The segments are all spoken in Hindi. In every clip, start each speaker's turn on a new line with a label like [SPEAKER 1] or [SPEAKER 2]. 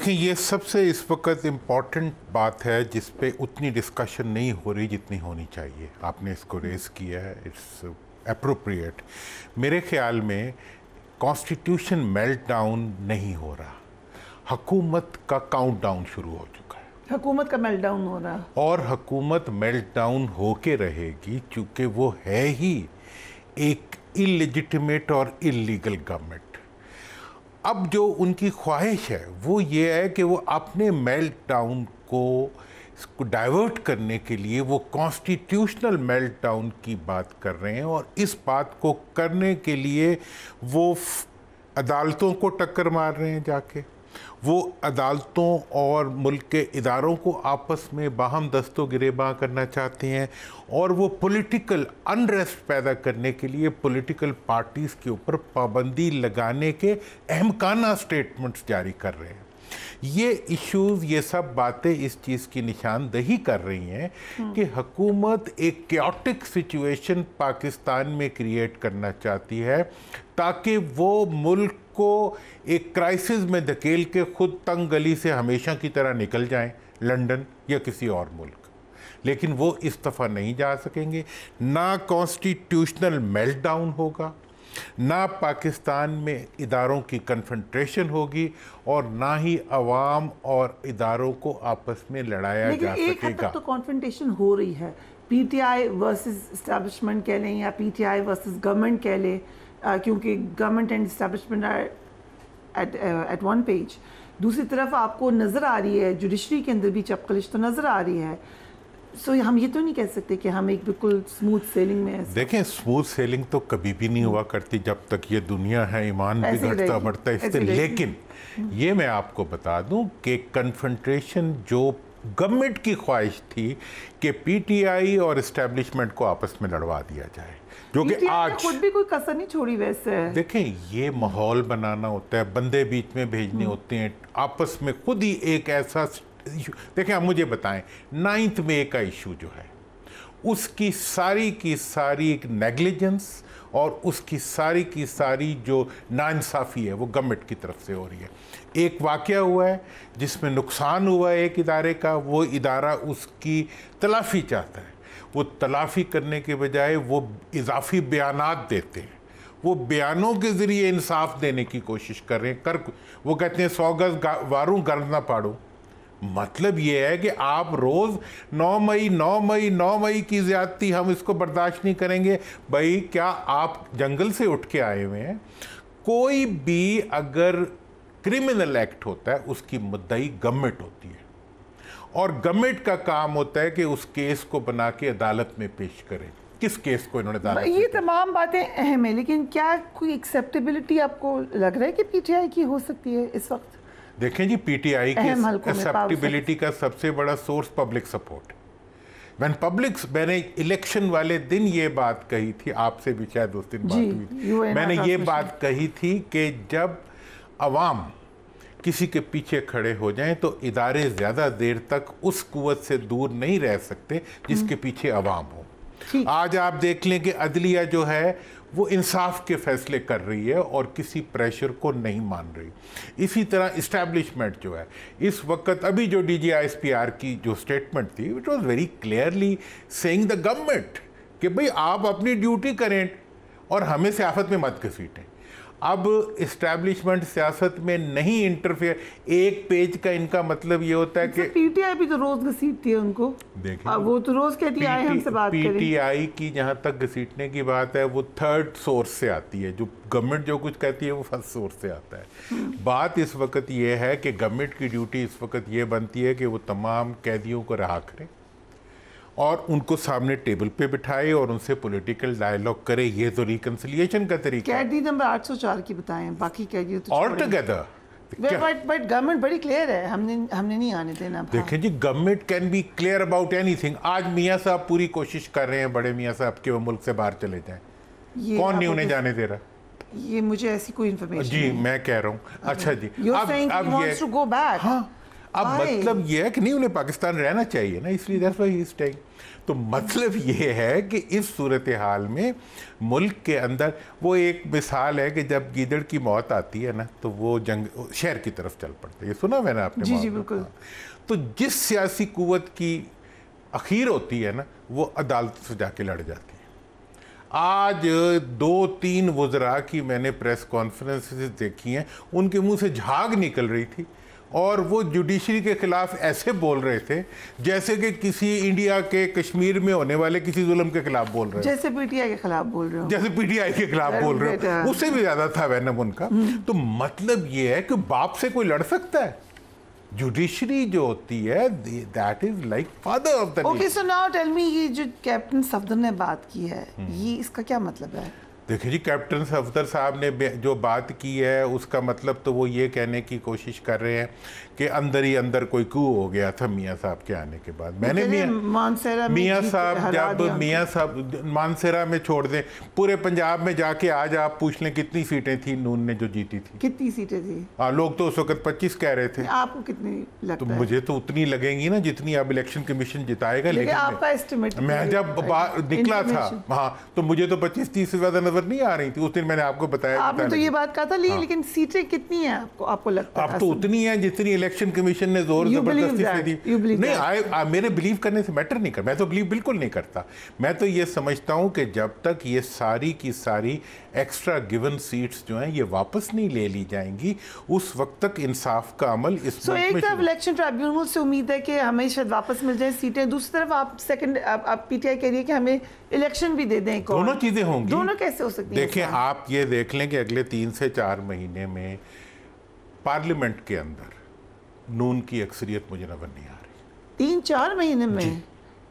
[SPEAKER 1] देखिए, ये सबसे इस वक्त इम्पॉर्टेंट बात है जिस पे उतनी डिस्कशन नहीं हो रही जितनी होनी चाहिए। आपने इसको रेस किया है, इट्स एप्रोप्रिएट। मेरे ख्याल में कॉन्स्टिट्यूशन मेल्ट डाउन नहीं हो रहा, हुकूमत का काउंटडाउन शुरू हो चुका है।
[SPEAKER 2] हुकूमत का मेल्ट डाउन हो रहा है
[SPEAKER 1] और हुकूमत मेल्ट डाउन होके रहेगी, क्योंकि वो है ही एक इलेजिटिमेट और इलीगल गवर्नमेंट। अब जो उनकी ख्वाहिश है वो ये है कि वो अपने मेल्ट डाउन को डाइवर्ट करने के लिए वो कॉन्स्टिट्यूशनल मेल्ट डाउन की बात कर रहे हैं, और इस बात को करने के लिए वो अदालतों को टक्कर मार रहे हैं जाके। वो अदालतों और मुल्क के इदारों को आपस में बाहम दस्तों गिरेबां करना चाहते हैं, और वो पॉलिटिकल अनरेस्ट पैदा करने के लिए पॉलिटिकल पार्टीज़ के ऊपर पाबंदी लगाने के अहमकाना स्टेटमेंट्स जारी कर रहे हैं। ये इश्यूज़, ये सब बातें इस चीज़ की निशानदही कर रही हैं कि हुकूमत एक कैओटिक सिचुएशन पाकिस्तान में क्रिएट करना चाहती है, ताकि वो मुल्क को एक क्राइसिस में धकेल के खुद तंग गली से हमेशा की तरह निकल जाएं, लंदन या किसी और मुल्क। लेकिन वो इस दफ़ा नहीं जा सकेंगे। ना कॉन्स्टिट्यूशनल मेल्टडाउन होगा, ना पाकिस्तान में इदारों की कन्फ्रंटेशन होगी, और ना ही अवाम और इदारों को आपस में लड़ाया जा सकेगा।
[SPEAKER 2] एक हद तक तो कॉन्फ्रंटेशन हो रही है, पीटीआई वर्सेस एस्टैब्लिशमेंट कह लें या पीटीआई वर्सेस गवर्नमेंट कह लें, क्योंकि government and establishment are at one page. दूसरी तरफ आपको नज़र आ रही है जुडिशरी के अंदर भी चपकलिश तो नज़र आ रही है। सो हम ये तो नहीं कह सकते कि हम एक बिल्कुल स्मूथ सेलिंग में हैं।
[SPEAKER 1] देखें, स्मूथ सेलिंग तो कभी भी नहीं हुआ करती जब तक ये दुनिया है, ईमान बिगड़ता बढ़ता इससे। लेकिन ये मैं आपको बता दूं कि कन्फ्रंटेशन जो गवर्नमेंट की ख्वाहिश थी कि पीटीआई और एस्टैब्लिशमेंट को आपस में लड़वा दिया जाए, जो कि आज
[SPEAKER 2] खुद भी कोई कसर नहीं छोड़ी। वैसे
[SPEAKER 1] देखें, ये माहौल बनाना होता है, बंदे बीच में भेजने होते हैं, आपस में खुद ही एक ऐसा इशू। देखें, आप मुझे बताएं, 9th मई का इशू जो है उसकी सारी की सारी एक नेग्लिजेंस और उसकी सारी की सारी जो नाइंसाफ़ी है वो गवर्नमेंट की तरफ से हो रही है। एक वाक़या हुआ है जिसमें नुकसान हुआ है एक इदारे का, वो इदारा उसकी तलाफ़ी चाहता है। वो तलाफ़ी करने के बजाय वो इजाफी बयानात देते हैं, वो बयानों के ज़रिए इंसाफ देने की कोशिश कर रहे हैं। वो कहते हैं 100 गज वारूं गर्द ना पाड़ो। मतलब ये है कि आप रोज़ 9 मई की ज़्यादती हम इसको बर्दाश्त नहीं करेंगे। भाई, क्या आप जंगल से उठ के आए हुए हैं? कोई भी अगर क्रिमिनल एक्ट होता है उसकी मुद्दई गवर्नमेंट होती है, और गवर्नमेंट का काम होता है कि उस केस को बना के अदालत में पेश करें। किस केस को इन्होंने अदालत में?
[SPEAKER 2] ये तमाम बातें अहम है, लेकिन क्या कोई एक्सेप्टेबिलिटी आपको लग रहा है कि पीटीआई की हो सकती है इस वक्त?
[SPEAKER 1] देखें जी, पीटीआई की एक्सेप्टेबिलिटी का सबसे बड़ा सोर्स पब्लिक सपोर्ट है। मैंने इलेक्शन वाले दिन ये बात कही थी, आपसे भी शायद उस दिन बात हुई थी। मैंने ये बात कही थी कि जब अवाम किसी के पीछे खड़े हो जाएं तो इदारे ज़्यादा देर तक उस कुव्वत से दूर नहीं रह सकते जिसके पीछे अवाम हो। आज आप देख लें कि अदलिया जो है वो इंसाफ के फैसले कर रही है और किसी प्रेशर को नहीं मान रही। इसी तरह इस्टेब्लिशमेंट जो है इस वक्त, अभी जो DGISPR की जो स्टेटमेंट थी, it was very clearly saying the government कि भाई आप अपनी ड्यूटी करें और हमें सियासत में मत घसीटें। अब इस्टेब्लिशमेंट सियासत में नहीं इंटरफेयर। एक पेज का इनका मतलब ये होता है कि
[SPEAKER 2] पीटीआई भी तो रोज घसीटती है उनको।
[SPEAKER 1] देखिए,
[SPEAKER 2] वो तो रोज कहती है हमसे बात करें।
[SPEAKER 1] पीटीआई की जहाँ तक घसीटने की बात है वो थर्ड सोर्स से आती है। जो गवर्नमेंट जो कुछ कहती है वो फर्स्ट सोर्स से आता है। बात इस वक्त ये है कि गवर्नमेंट की ड्यूटी इस वक्त ये बनती है कि वो तमाम कैदियों को रिहा करे और उनको सामने टेबल पे बिठाए और उनसे पॉलिटिकल डायलॉग करे। ये तो रिकंसिलिएशन का तरीका है।
[SPEAKER 2] कैदी नंबर 804 की बताएं, बाकी कैदी तो
[SPEAKER 1] ऑल टुगेदर।
[SPEAKER 2] बट गवर्नमेंट बड़ी क्लियर है, हमने नहीं आने देना।
[SPEAKER 1] देखें जी, government can be clear about anything. आज मियाँ साहब पूरी कोशिश कर रहे हैं, बड़े मियाँ साहब, कि वो मुल्क से बाहर चले जाएं। कौन नहीं उन्हें जाने दे रहा?
[SPEAKER 2] ये मुझे ऐसी कोई इन्फॉर्मेशन
[SPEAKER 1] जी मैं कह रहा हूँ। अच्छा जी,
[SPEAKER 2] अब ये गो बैक।
[SPEAKER 1] हाँ, अब मतलब ये है कि नहीं, उन्हें पाकिस्तान रहना चाहिए ना, इसलिए that's why he is staying. तो मतलब ये है कि इस सूरत हाल में मुल्क के अंदर वो एक मिसाल है कि जब गीदड़ की मौत आती है ना तो वो शहर की तरफ चल पड़ते हैं। ये सुना मैंने आपने?
[SPEAKER 2] जी जी बिल्कुल।
[SPEAKER 1] तो जिस सियासी कुव्वत की अखीर होती है ना वो अदालत से जाके लड़ जाती है। आज 2-3 वज़रा की मैंने प्रेस कॉन्फ्रेंसेस देखी हैं, उनके मुंह से झाग निकल रही थी और वो जुडिशरी के खिलाफ ऐसे बोल रहे थे जैसे कि किसी इंडिया के कश्मीर में होने वाले किसी जुल्म के खिलाफ बोल रहे हैं,
[SPEAKER 2] जैसे पीटीआई के खिलाफ बोल रहे हो,
[SPEAKER 1] जैसे पीटीआई के खिलाफ बोल रहे हो, उससे भी ज्यादा था वैनम उनका। तो मतलब ये है कि बाप से कोई लड़ सकता है? जुडिशरी जो होती है that is like father of the.
[SPEAKER 2] Okay, so now tell me, ये जो कैप्टन सफदर ने बात की है ये इसका क्या मतलब है?
[SPEAKER 1] देखिए जी, कैप्टन सफदर साहब ने जो बात की है उसका मतलब तो वो ये कहने की कोशिश कर रहे हैं कि अंदर ही अंदर कोई कू हो गया था मियाँ साहब के आने के बाद। मैंने मियाँ साहब जब मियाँ साहब मानसेरा में छोड़ दें, पूरे पंजाब में जाके आज आप पूछ लें कितनी सीटें थी नून ने जो जीती थी?
[SPEAKER 2] कितनी सीटें थी?
[SPEAKER 1] लोग तो उस वक्त 25 कह रहे थे।
[SPEAKER 2] आपको कितनी लगता
[SPEAKER 1] है?
[SPEAKER 2] है?
[SPEAKER 1] मुझे तो उतनी लगेंगी ना जितनी अब इलेक्शन कमीशन जिताएगा। लेकिन
[SPEAKER 2] आपका एस्टिमेट?
[SPEAKER 1] मैं जब निकला था हाँ तो मुझे तो 25-30 से ज्यादा नजर नहीं आ रही थी। उस दिन मैंने आपको बताया,
[SPEAKER 2] आपने तो ये बात कहा था। लेकिन सीटें कितनी हैं आपको लगता है?
[SPEAKER 1] अब तो उतनी है जितनी इलेक्शन कमीशन ने जोर जबरदस्ती से दी। नहीं, मेरे बिलीव करने से मैटर नहीं कर, मैं तो बिलीव बिल्कुल नहीं करता। मैं तो ये समझता हूं कि जब तक ये सारी की सारी एक्स्ट्रा गिवन सीट्स जो हैं ये वापस नहीं ले ली जाएंगी उस वक्त तक इंसाफ का अमल इस
[SPEAKER 2] एक तरफ इलेक्शन ट्राइब्यूनल से उम्मीद है कि हमें शायद वापस मिल जाए सीटें, दूसरी तरफ आप पीटीआई कह रही है कि हमें इलेक्शन भी दे दें।
[SPEAKER 1] दोनों चीजें होंगी।
[SPEAKER 2] दोनों कैसे हो सकती है?
[SPEAKER 1] देखिए, आप ये देख लें कि अगले 3 से 4 महीने में पार्लियामेंट के अंदर नून की अक्सरियत मुझे नजर नहीं आ रही।
[SPEAKER 2] 3-4 महीने में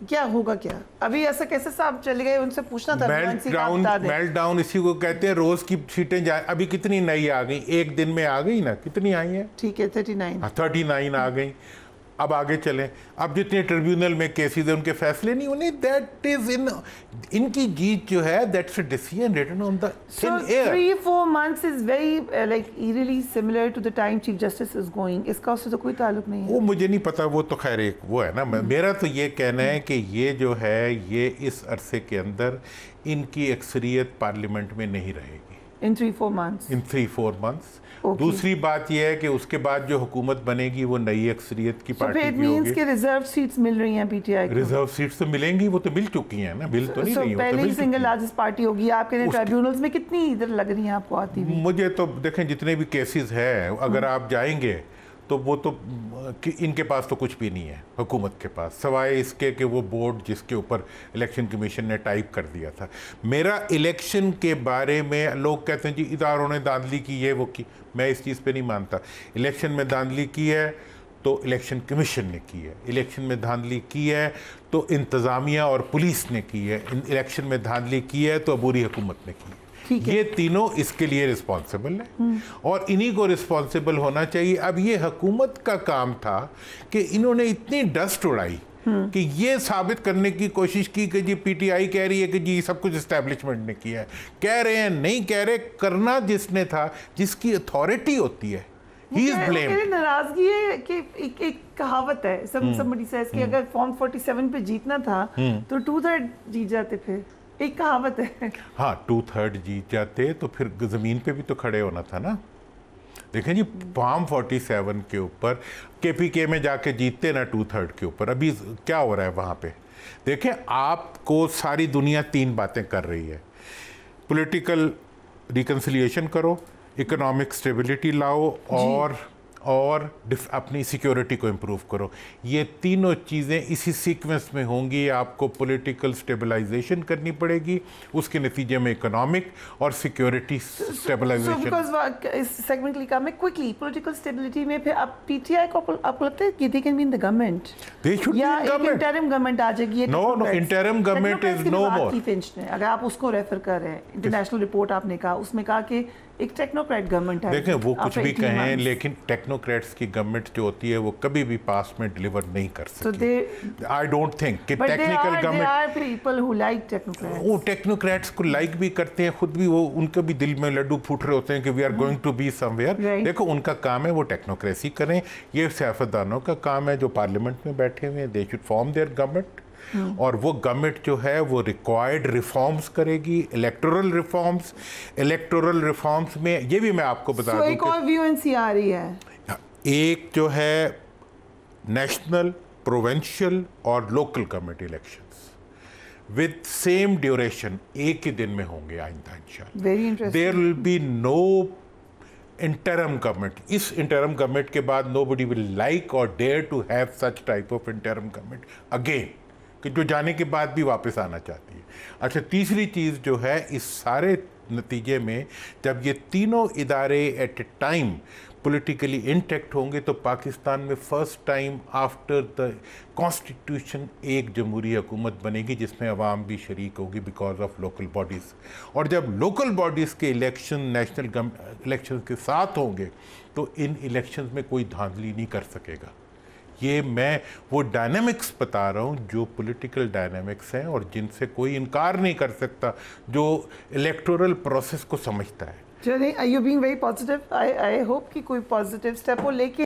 [SPEAKER 2] क्या होगा? क्या अभी ऐसा कैसे साहब चले गए? उनसे पूछना था।
[SPEAKER 1] मेल्ट डाउन इसी को कहते हैं। रोज की सीटें जाए, अभी कितनी नई आ गई? एक दिन में आ गई ना, कितनी आई है?
[SPEAKER 2] ठीक है, 39
[SPEAKER 1] आ गई। अब आगे चलें, अब जितने ट्रिब्यूनल में केसेस हैं उनके फैसले नहीं होने, दैट इज इनकी जीत जो है that's a decision written on the thin air.
[SPEAKER 2] 3-4 months is very like eerily similar to the time chief justice is going. इसका उससे तो कोई ताल्लुक नहीं है।
[SPEAKER 1] वो मुझे नहीं पता, वो तो खैर एक वो है ना। मेरा तो ये कहना है कि ये जो है ये इस अरसे के अंदर इनकी अक्सरियत पार्लियामेंट में नहीं रहेगी।
[SPEAKER 2] इन 3-4 months।
[SPEAKER 1] दूसरी बात यह है कि उसके बाद जो हुकूमत बनेगी वो नई अक्सरियत की पार्टी की होगी।
[SPEAKER 2] के रिजर्व सीट्स मिल रही हैं पीटीआई को?
[SPEAKER 1] रिजर्व सीट्स तो मिलेंगी, वो तो मिल चुकी हैं ना, बिल तो नहीं रही।
[SPEAKER 2] पहले सिंगल लार्जेस्ट पार्टी होगी। आपके ट्राइब्यूनल्स में कितनी इधर लग रही हैं आपको आती हुई?
[SPEAKER 1] मुझे तो देखें जितने भी केसेस हैं अगर आप जाएंगे तो वो तो इनके पास तो कुछ भी नहीं है हुकूमत के पास, सवाए इसके कि वो बोर्ड जिसके ऊपर इलेक्शन कमीशन ने टाइप कर दिया था। मेरा इलेक्शन के बारे में लोग कहते हैं जी इदारों ने धांधली की, ये वो की, मैं इस चीज़ पे नहीं मानता। इलेक्शन में धांधली की है तो इलेक्शन कमीशन ने की है, इलेक्शन में धांधली की है तो इंतज़ामिया और पुलिस ने की है, इलेक्शन में धांधली की है तो अबूरी हुकूमत ने की है। ये तीनों इसके लिए रिस्पॉन्सिबल है और इन्हीं को रिस्पॉन्सिबल होना चाहिए। अब ये हुकूमत का काम था कि इन्होंने इतनी डस्ट उड़ाई कि ये साबित करने की कोशिश की कि जी पीटीआई कह रही है कि जी सब कुछ एस्टैब्लिशमेंट ने किया है। कह रहे हैं, नहीं कह रहे, करना जिसने था, जिसकी अथॉरिटी होती है, ही इज ब्लेम्ड।
[SPEAKER 2] नाराजगी है कि एक कहावत है, somebody says कि अगर फॉर्म 47 पे जीतना था तो 2/3 जीत जाते। फिर एक कहावत है,
[SPEAKER 1] हाँ 2/3 जीत जाते तो फिर जमीन पे भी तो खड़े होना था ना। देखें जी, फॉर्म 47 के ऊपर केपीके में जाके जीतते ना 2/3 के ऊपर, अभी क्या हो रहा है वहाँ पे? देखें, आपको सारी दुनिया 3 बातें कर रही है। पॉलिटिकल रिकन्सिलिएशन करो, इकोनॉमिक स्टेबिलिटी लाओ और अपनी सिक्योरिटी को इम्प्रूव करो। ये तीनों चीज़ें इसी सीक्वेंस में होंगी। आपको पॉलिटिकल स्टेबलाइजेशन करनी पड़ेगी, उसके नतीजे में इकोनॉमिक और सिक्योरिटी स्टेबलाइजेशन।
[SPEAKER 2] इस सेगमेंट के लिए काम है क्विकली पॉलिटिकल स्टेबिलिटी में फिर आप पीटीआई को आपको लगता है कि they can be in the government?
[SPEAKER 1] They should be in government.
[SPEAKER 2] Interim government आ जाएगी।
[SPEAKER 1] No, interim government is no more.
[SPEAKER 2] अगर आप उसको रेफर कर रहे हैं, इंटरनेशनल रिपोर्ट आपने कहा, उसमें कहा कि एक टेक्नोक्रेट गवर्नमेंट है।
[SPEAKER 1] देखें वो कुछ
[SPEAKER 2] after
[SPEAKER 1] भी
[SPEAKER 2] 18
[SPEAKER 1] कहें,
[SPEAKER 2] months.
[SPEAKER 1] लेकिन टेक्नोक्रेट्स की गवर्नमेंट जो होती है वो कभी भी पास में डिलीवर नहीं कर
[SPEAKER 2] So
[SPEAKER 1] सकती। आई डोंट थिंक कि
[SPEAKER 2] but
[SPEAKER 1] technical
[SPEAKER 2] there
[SPEAKER 1] government,
[SPEAKER 2] are people who like technocrats.
[SPEAKER 1] वो टेक्नोक्रेट्स को लाइक भी करते हैं, खुद भी वो, उनके भी दिल में लड्डू फूट रहे होते हैं कि we are going to be somewhere.
[SPEAKER 2] Right.
[SPEAKER 1] देखो उनका काम है वो टेक्नोक्रेसी करें, ये सियासतदानों का काम है जो पार्लियामेंट में बैठे हुए हैं, they should form there government. और वो गवर्नमेंट जो है वो रिक्वायर्ड रिफॉर्म्स करेगी, इलेक्टोरल रिफॉर्म्स में ये भी मैं आपको बता
[SPEAKER 2] So
[SPEAKER 1] दूं
[SPEAKER 2] एक और VUNC आ रही है।
[SPEAKER 1] एक जो है नेशनल, प्रोविंशियल और local government elections with same duration एक ही दिन में होंगे आइंदा इंशाल्लाह।
[SPEAKER 2] Very interesting.
[SPEAKER 1] There will be no interim government. इस इंटरम गवर्नमेंट के बाद नोबडी विल लाइक और dare to have such type of interim government again, कि जो जाने के बाद भी वापस आना चाहती है। अच्छा, तीसरी चीज़ जो है इस सारे नतीजे में, जब ये तीनों इदारे at a time politically intact होंगे तो पाकिस्तान में first time after the constitution एक जमहूरी हुकूमत बनेगी जिसमें अवाम भी शरीक होगी बिकॉज ऑफ लोकल बॉडीज़। और जब लोकल बॉडीज़ के इलेक्शन नेशनल इलेक्शन के साथ होंगे तो इन इलेक्शंस में कोई धांधली नहीं कर सकेगा। ये मैं वो डायनामिक्स बता रहा हूँ जो पॉलिटिकल डायनामिक्स हैं और जिनसे कोई इनकार नहीं कर सकता जो इलेक्टोरल प्रोसेस को समझता है।
[SPEAKER 2] चलिए, are you being very positive? I hope कि कोई पॉजिटिव स्टेप हो, लेकिन